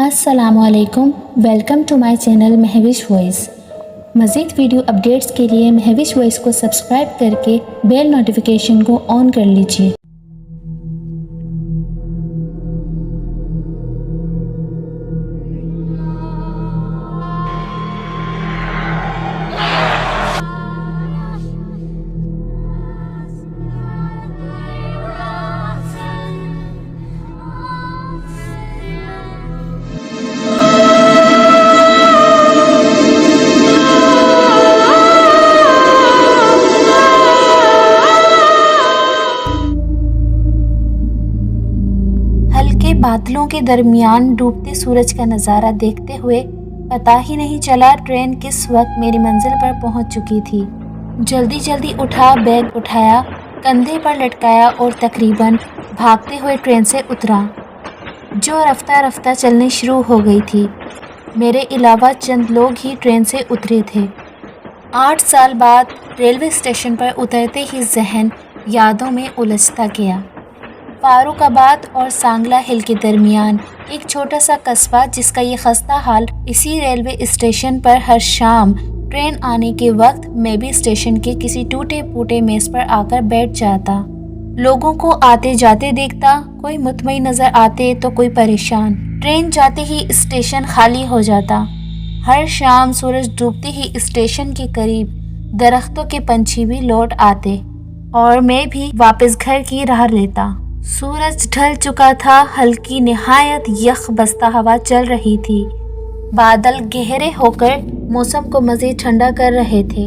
السلام علیکم، welcome to my channel Mahwish voice. مزید ویڈیو اپڈیٹس کے لیے مہوش وائس کو سبسکرائب کر کے بیل نوٹیفیکیشن کو آن کر لیجیے۔ ہلکے بادلوں کے درمیان ڈوبتے سورج کا نظارہ دیکھتے ہوئے پتہ ہی نہیں چلا ٹرین کس وقت میری منزل پر پہنچ چکی تھی۔ جلدی جلدی اٹھا، بیگ اٹھایا، کندھے پر لٹکایا اور تقریباً بھاگتے ہوئے ٹرین سے اترا، جو رفتہ رفتہ چلنی شروع ہو گئی تھی۔ میرے علاوہ چند لوگ ہی ٹرین سے اترے تھے۔ 8 سال بعد ریلوے اسٹیشن پر اترتے ہی ذہن یادوں میں الجھتا گیا۔ فاروق آباد اور سانگلہ ہل کے درمیان ایک چھوٹا سا قصبہ جس کا یہ خستہ حال اسی ریلوے اسٹیشن پر ہر شام ٹرین آنے کے وقت میں بھی اسٹیشن کے کسی ٹوٹے پھوٹے میز پر آ کر بیٹھ جاتا۔ لوگوں کو آتے جاتے دیکھتا، کوئی مطمئن نظر آتے تو کوئی پریشان۔ ٹرین جاتے ہی اسٹیشن خالی ہو جاتا۔ ہر شام سورج ڈوبتے ہی اسٹیشن کے قریب درختوں کے پنچھی بھی لوٹ آتے اور میں بھی واپس گھر کی راہ لیتا۔ سورج ڈھل چکا تھا، ہلکی نہایت یخ بستہ ہوا چل رہی تھی۔ بادل گہرے ہو کر موسم کو مزید ٹھنڈا کر رہے تھے۔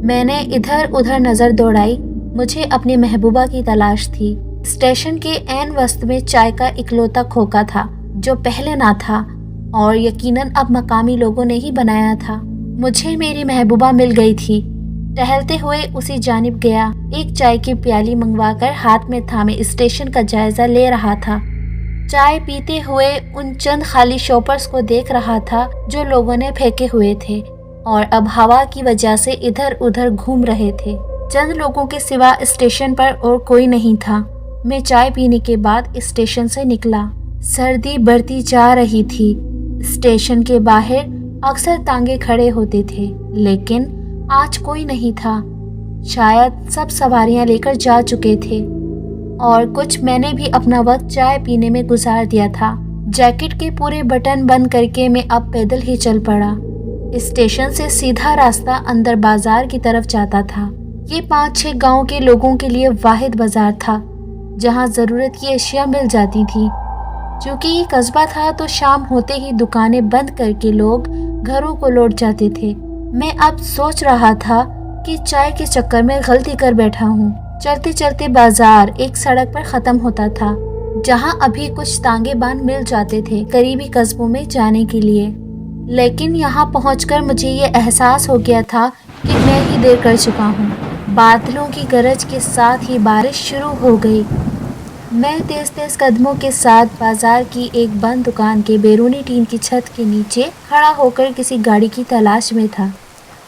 میں نے ادھر ادھر نظر دوڑائی، مجھے اپنی محبوبہ کی تلاش تھی۔ اسٹیشن کے عین وسط میں چائے کا اکلوتا کھوکا تھا جو پہلے نہ تھا اور یقیناً اب مقامی لوگوں نے ہی بنایا تھا۔ مجھے میری محبوبہ مل گئی تھی۔ ٹہلتے ہوئے اسی جانب گیا، ایک چائے کی پیالی منگوا کر ہاتھ میں تھامے اسٹیشن کا جائزہ لے رہا تھا۔ چائے پیتے ہوئے ان چند خالی شاپرز کو دیکھ رہا تھا جو لوگوں نے پھینکے ہوئے تھے اور اب ہوا کی وجہ سے ادھر ادھر گھوم رہے تھے۔ چند لوگوں کے سوا اسٹیشن پر اور کوئی نہیں تھا۔ میں چائے پینے کے بعد اسٹیشن سے نکلا۔ سردی بڑھتی جا رہی تھی۔ اسٹیشن کے باہر اکثر تانگے کھڑے ہوتے تھے لیکن آج کوئی نہیں تھا۔ شاید سب سواریاں لے کر جا چکے تھے اور کچھ میں نے بھی اپنا وقت چائے پینے میں گزار دیا تھا۔ جیکٹ کے پورے بٹن بند کر کے میں اب پیدل ہی چل پڑا۔ اسٹیشن سے سیدھا راستہ اندر بازار کی طرف جاتا تھا۔ یہ 5-6 گاؤں کے لوگوں کے لیے واحد بازار تھا جہاں ضرورت کی اشیاء مل جاتی تھی۔ چونکہ یہ قصبہ تھا تو شام ہوتے ہی دکانیں بند کر کے لوگ گھروں کو لوٹ جاتے تھے۔ میں اب سوچ رہا تھا کہ چائے کے چکر میں غلطی کر بیٹھا ہوں۔ چلتے چلتے بازار ایک سڑک پر ختم ہوتا تھا جہاں ابھی کچھ تانگے باندھ مل جاتے تھے قریبی قصبوں میں جانے کے لیے، لیکن یہاں پہنچ کر مجھے یہ احساس ہو گیا تھا کہ میں ہی دیر کر چکا ہوں۔ بادلوں کی گرج کے ساتھ ہی بارش شروع ہو گئی۔ میں تیز تیز قدموں کے ساتھ بازار کی ایک بند دکان کے بیرونی ٹین کی چھت کے نیچے کھڑا ہو کر کسی گاڑی کی تلاش میں تھا۔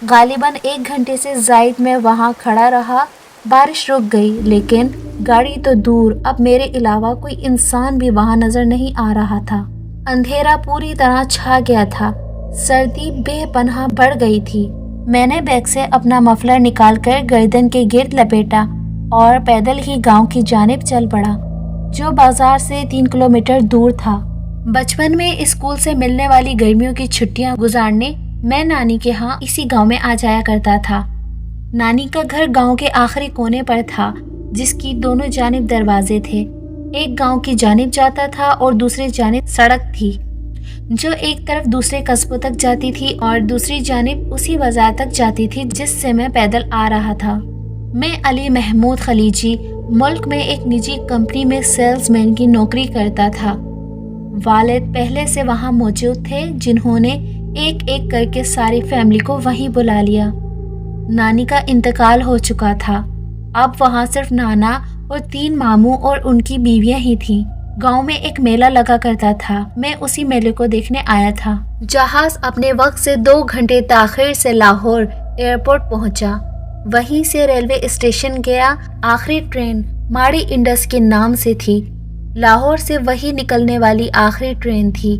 غالباً 1 گھنٹے سے زائد میں وہاں کھڑا رہا۔ بارش رک گئی لیکن گاڑی تو دور، اب میرے علاوہ کوئی انسان بھی وہاں نظر نہیں آ رہا تھا۔ اندھیرا پوری طرح چھا گیا تھا۔ سردی بے پناہ بڑھ گئی تھی۔ میں نے بیگ سے اپنا مفلر نکال کر گردن کے گرد لپیٹا اور پیدل ہی گاؤں کی جانب چل پڑا جو بازار سے 3 کلومیٹر دور تھا۔ بچپن میں اسکول سے ملنے والی گرمیوں کی چھٹیاں گزارنے میں نانی کے ہاں اسی گاؤں میں آ جایا کرتا تھا۔ نانی کا گھر گاؤں کے آخری کونے پر تھا جس کی دونوں جانب دروازے تھے۔ ایک گاؤں کی جانب جاتا تھا اور دوسری جانب سڑک تھی جو ایک طرف دوسرے قصبوں تک جاتی تھی اور دوسری جانب اسی بازار تک جاتی تھی جس سے میں پیدل آ رہا تھا۔ میں علی محمود خلیجی ملک میں ایک نجی کمپنی میں سیلز مین کی نوکری کرتا تھا۔ والد پہلے سے وہاں موجود تھے جنہوں نے ایک ایک کر کے ساری فیملی کو وہیں بلا لیا۔ نانی کا انتقال ہو چکا تھا۔ اب وہاں صرف نانا اور 3 ماموں اور ان کی بیویاں ہی تھیں۔ گاؤں میں ایک میلہ لگا کرتا تھا، میں اسی میلے کو دیکھنے آیا تھا۔ جہاز اپنے وقت سے 2 گھنٹے تاخیر سے لاہور ایئرپورٹ پہنچا، وہیں سے ریلوے اسٹیشن گیا۔ آخری ٹرین ماڑی انڈس کے نام سے تھی۔ لاہور سے وہی نکلنے والی آخری ٹرین تھی۔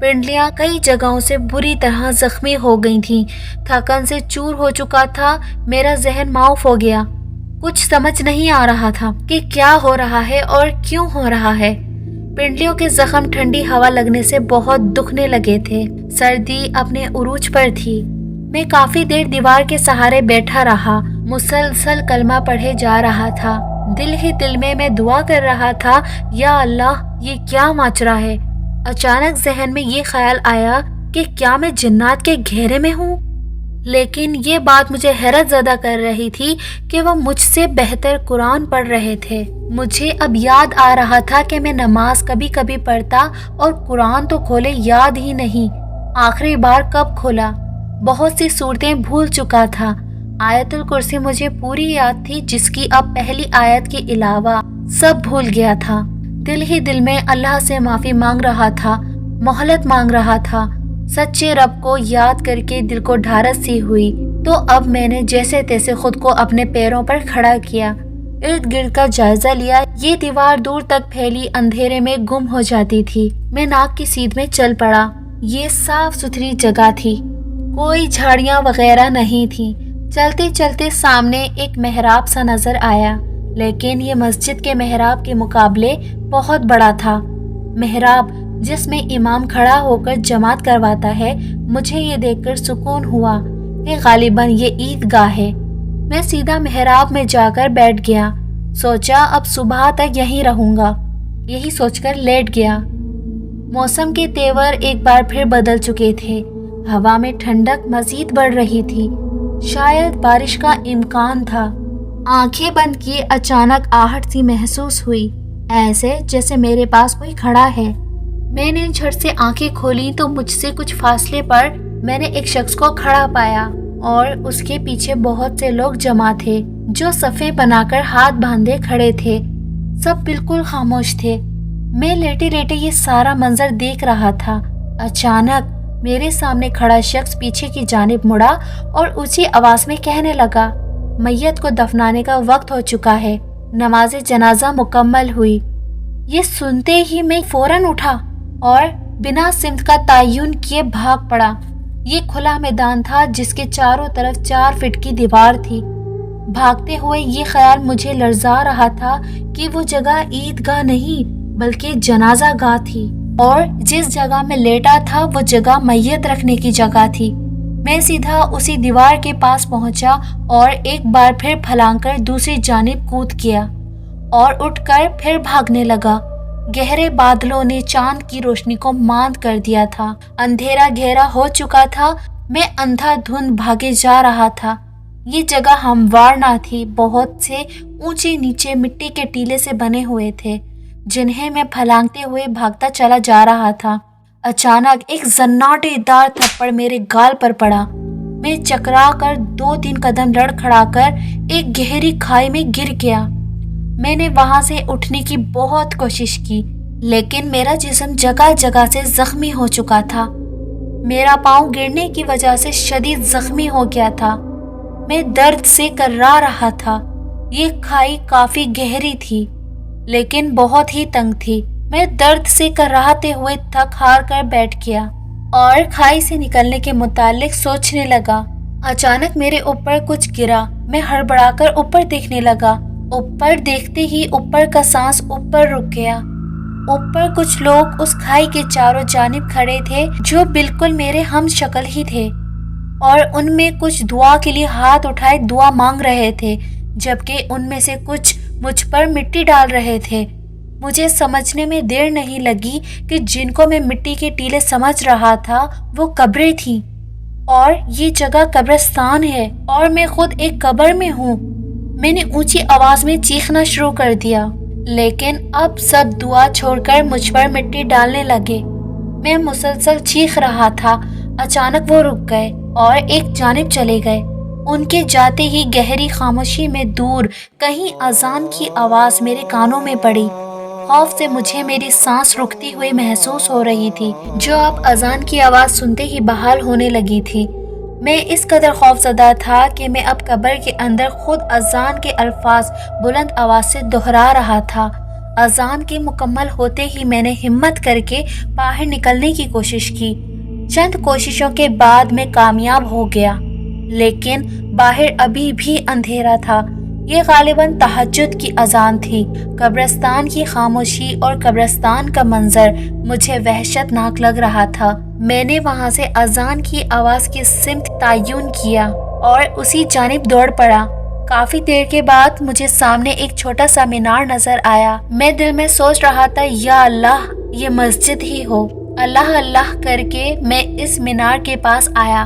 پنڈلیاں کئی جگہوں سے بری طرح زخمی ہو گئی تھیں، تھکن سے چور ہو چکا تھا، میرا ذہن معاف ہو گیا، کچھ سمجھ نہیں آ رہا تھا کہ کیا ہو رہا ہے اور کیوں ہو رہا ہے۔ پنڈلیوں کے زخم ٹھنڈی ہوا لگنے سے بہت دکھنے لگے تھے، سردی اپنے عروج پر تھی۔ میں کافی دیر دیوار کے سہارے بیٹھا رہا، مسلسل کلمہ پڑھے جا رہا تھا، دل ہی دل میں دعا کر رہا تھا، یا اللہ یہ کیا ماجرا ہے۔ اچانک ذہن میں یہ خیال آیا کہ کیا میں جنات کے گھیرے میں ہوں؟ لیکن یہ بات مجھے حیرت زدہ کر رہی تھی کہ وہ مجھ سے بہتر قرآن پڑھ رہے تھے۔ مجھے اب یاد آ رہا تھا کہ میں نماز کبھی کبھی پڑھتا اور قرآن تو کھولے یاد ہی نہیں، آخری بار کب کھولا، بہت سی صورتیں بھول چکا تھا۔ آیت الکرسی مجھے پوری یاد تھی، جس کی اب پہلی آیت کے علاوہ سب بھول گیا تھا۔ دل ہی دل میں اللہ سے معافی مانگ رہا تھا، مہلت مانگ رہا تھا۔ سچے رب کو یاد کر کے دل کو ڈھارس سی ہوئی، تو اب میں نے جیسے تیسے خود کو اپنے پیروں پر کھڑا کیا، ارد گرد کا جائزہ لیا۔ یہ دیوار دور تک پھیلی اندھیرے میں گم ہو جاتی تھی۔ میں ناک کی سیدھ میں چل پڑا۔ یہ صاف ستھری جگہ تھی، کوئی جھاڑیاں وغیرہ نہیں تھی۔ چلتے چلتے سامنے ایک محراب سا نظر آیا، لیکن یہ مسجد کے محراب کے مقابلے بہت بڑا تھا۔ محراب جس میں امام کھڑا ہو کر جماعت کرواتا ہے، مجھے یہ دیکھ کر سکون ہوا کہ غالباً یہ عیدگاہ ہے۔ میں سیدھا محراب میں جا کر بیٹھ گیا، سوچا اب صبح تک یہیں رہوں گا، یہی سوچ کر لیٹ گیا۔ موسم کے تیور ایک بار پھر بدل چکے تھے، ہوا میں ٹھنڈک مزید بڑھ رہی تھی، شاید بارش کا امکان تھا۔ آنکھیں بند کی اچانک آہٹ سی محسوس ہوئی، ایسے جیسے میرے پاس کوئی کھڑا ہے۔ میں نے جھٹ سے آنکھیں کھولی تو مجھ سے کچھ فاصلے پر میں نے ایک شخص کو کھڑا پایا اور اس کے پیچھے بہت سے لوگ جمع تھے جو صفیں بنا کر ہاتھ باندھے کھڑے تھے، سب بالکل خاموش تھے۔ میں لیٹے لیٹے یہ سارا منظر دیکھ رہا تھا۔ اچانک میرے سامنے کھڑا شخص پیچھے کی جانب مڑا اور اونچی آواز میں کہنے لگا، میت کو دفنانے کا وقت ہو چکا ہے، نماز جنازہ مکمل ہوئی۔ یہ سنتے ہی میں فوراً اٹھا اور بنا سمت کا تعین کیے بھاگ پڑا۔ یہ کھلا میدان تھا جس کے چاروں طرف 4 فٹ کی دیوار تھی۔ بھاگتے ہوئے یہ خیال مجھے لرزا رہا تھا کہ وہ جگہ عیدگاہ نہیں بلکہ جنازہ گاہ تھی، اور جس جگہ میں لیٹا تھا وہ جگہ میت رکھنے کی جگہ تھی۔ میں سیدھا اسی دیوار کے پاس پہنچا اور ایک بار پھر پھلانگ کر دوسری جانب کود گیا اور اٹھ کر پھر بھاگنے لگا۔ گہرے بادلوں نے چاند کی روشنی کو ماند کر دیا تھا، اندھیرا گہرا ہو چکا تھا، میں اندھا دھند بھاگے جا رہا تھا۔ یہ جگہ ہموار نہ تھی، بہت سے اونچے نیچے مٹی کے ٹیلے سے بنے ہوئے تھے جنہیں میں پھلانگتے ہوئے بھاگتا چلا جا رہا تھا۔ اچانک ایک زناٹے دار تھپڑ میرے گال پر پڑا۔ میں چکرا کر 2-3 قدم لڑکھڑا کر ایک گہری کھائی میں گر گیا۔ میں نے وہاں سے اٹھنے کی بہت کوشش کی، لیکن میرا جسم جگہ جگہ سے زخمی ہو چکا تھا۔ میرا پاؤں گرنے کی وجہ سے شدید زخمی ہو گیا تھا۔ میں درد سے کرا رہا تھا۔ یہ کھائی کافی گہری تھی لیکن بہت ہی تنگ تھی۔ میں درد سے کراہتے ہوئے تھک ہار کر بیٹھ گیا اور کھائی سے نکلنے کے متعلق سوچنے لگا۔ اچانک میرے اوپر کچھ گرا۔ میں ہڑبڑا کر اوپر دیکھنے لگا۔ اوپر دیکھتے ہی اوپر کا سانس اوپر رک گیا۔ اوپر کچھ لوگ اس کھائی کے چاروں جانب کھڑے تھے جو بالکل میرے ہم شکل ہی تھے، اور ان میں کچھ دعا کے لیے ہاتھ اٹھائے دعا مانگ رہے تھے، جبکہ ان میں سے کچھ مجھ پر مٹی ڈال رہے تھے۔ مجھے سمجھنے میں دیر نہیں لگی کہ جن کو میں مٹی کے ٹیلے سمجھ رہا تھا وہ قبریں تھیں، اور یہ جگہ قبرستان ہے اور میں خود ایک قبر میں ہوں۔ میں نے اونچی آواز میں چیخنا شروع کر دیا، لیکن اب سب دعا چھوڑ کر مجھ پر مٹی ڈالنے لگے۔ میں مسلسل چیخ رہا تھا۔ اچانک وہ رک گئے اور ایک جانب چلے گئے۔ ان کے جاتے ہی گہری خاموشی میں دور کہیں اذان کی آواز میرے کانوں میں پڑی۔ خوف سے مجھے میری سانس رکتی ہوئی محسوس ہو رہی تھی، جو اب اذان کی آواز سنتے ہی بحال ہونے لگی تھی۔ میں اس قدر خوف زدہ تھا کہ میں اب قبر کے اندر خود اذان کے الفاظ بلند آواز سے دہرا رہا تھا۔ اذان کے مکمل ہوتے ہی میں نے ہمت کر کے باہر نکلنے کی کوشش کی۔ چند کوششوں کے بعد میں کامیاب ہو گیا، لیکن باہر ابھی بھی اندھیرا تھا۔ یہ غالباً تہجد کی اذان تھی۔ قبرستان کی خاموشی اور قبرستان کا منظر مجھے وحشت ناک لگ رہا تھا۔ میں نے وہاں سے اذان کی آواز کی سمت تعین کیا اور اسی جانب دوڑ پڑا۔ کافی دیر کے بعد مجھے سامنے ایک چھوٹا سا مینار نظر آیا۔ میں دل میں سوچ رہا تھا، یا اللہ، یہ مسجد ہی ہو۔ اللہ اللہ کر کے میں اس مینار کے پاس آیا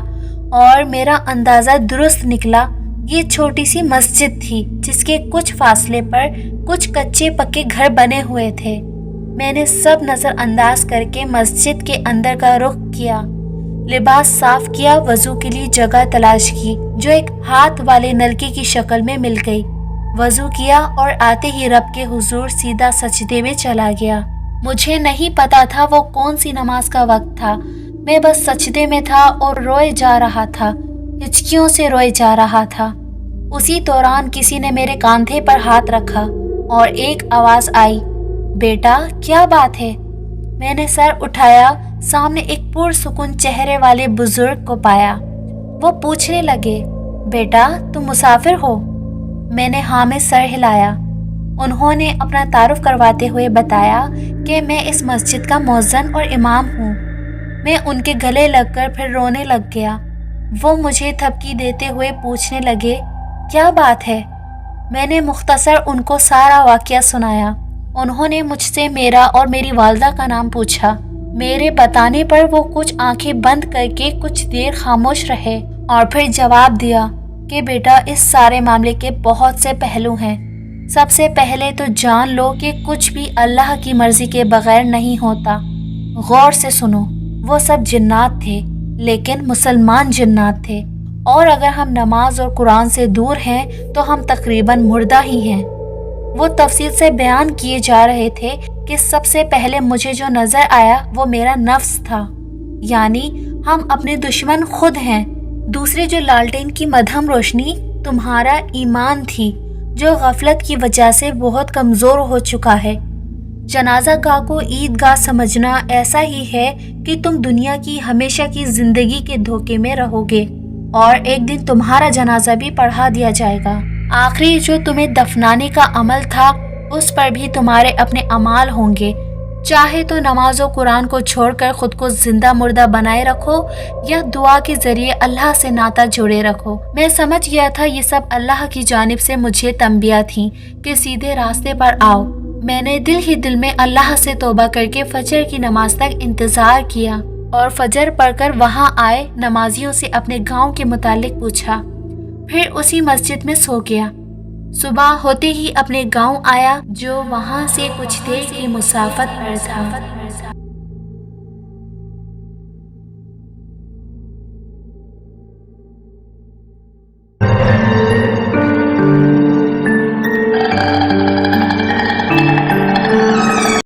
اور میرا اندازہ درست نکلا۔ یہ چھوٹی سی مسجد تھی جس کے کچھ فاصلے پر کچھ کچے پکے گھر بنے ہوئے تھے۔ میں نے سب نظر انداز کر کے مسجد کے اندر کا رخ کیا، لباس صاف کیا، وضو کے لیے جگہ تلاش کی جو ایک ہاتھ والے نلکے کی شکل میں مل گئی۔ وضو کیا اور آتے ہی رب کے حضور سیدھا سجدے میں چلا گیا۔ مجھے نہیں پتا تھا وہ کون سی نماز کا وقت تھا۔ میں بس سجدے میں تھا اور روئے جا رہا تھا، ہچکیوں سے روئے جا رہا تھا۔ اسی دوران کسی نے میرے کاندھے پر ہاتھ رکھا اور ایک آواز آئی، بیٹا کیا بات ہے؟ میں نے سر اٹھایا، سامنے ایک پرسکون چہرے والے بزرگ کو پایا۔ وہ پوچھنے لگے، بیٹا تم مسافر ہو؟ میں نے ہاں میں سر ہلایا۔ انہوں نے اپنا تعارف کرواتے ہوئے بتایا کہ میں اس مسجد کا مؤذن اور امام ہوں۔ میں ان کے گلے لگ کر پھر رونے لگ گیا۔ وہ مجھے تھپکی دیتے ہوئے پوچھنے لگے، کیا بات ہے؟ میں نے مختصر ان کو سارا واقعہ سنایا۔ انہوں نے مجھ سے میرا اور میری والدہ کا نام پوچھا۔ میرے بتانے پر وہ کچھ آنکھیں بند کر کے کچھ دیر خاموش رہے اور پھر جواب دیا کہ بیٹا اس سارے معاملے کے بہت سے پہلو ہیں۔ سب سے پہلے تو جان لو کہ کچھ بھی اللہ کی مرضی کے بغیر نہیں ہوتا۔ غور سے سنو، وہ سب جنات تھے، لیکن مسلمان جنات تھے، اور اگر ہم نماز اور قرآن سے دور ہیں تو ہم تقریباً مردہ ہی ہیں۔ وہ تفصیل سے بیان کیے جا رہے تھے کہ سب سے پہلے مجھے جو نظر آیا وہ میرا نفس تھا، یعنی ہم اپنے دشمن خود ہیں۔ دوسرے جو لالٹین کی مدھم روشنی تمہارا ایمان تھی، جو غفلت کی وجہ سے بہت کمزور ہو چکا ہے۔ جنازہ گاہ کو عیدگاہ سمجھنا ایسا ہی ہے کہ تم دنیا کی ہمیشہ کی زندگی کے دھوکے میں رہو گے اور ایک دن تمہارا جنازہ بھی پڑھا دیا جائے گا۔ آخری جو تمہیں دفنانے کا عمل تھا اس پر بھی تمہارے اپنے اعمال ہوں گے۔ چاہے تو نماز و قرآن کو چھوڑ کر خود کو زندہ مردہ بنائے رکھو یا دعا کے ذریعے اللہ سے ناطہ جوڑے رکھو۔ میں سمجھ گیا تھا یہ سب اللہ کی جانب سے مجھے تنبیہ تھیں کہ سیدھے راستے پر آؤ۔ میں نے دل ہی دل میں اللہ سے توبہ کر کے فجر کی نماز تک انتظار کیا اور فجر پڑھ کر وہاں آئے نمازیوں سے اپنے گاؤں کے متعلق پوچھا، پھر اسی مسجد میں سو گیا۔ صبح ہوتے ہی اپنے گاؤں آیا جو وہاں سے کچھ دیر کی مسافت پر تھا۔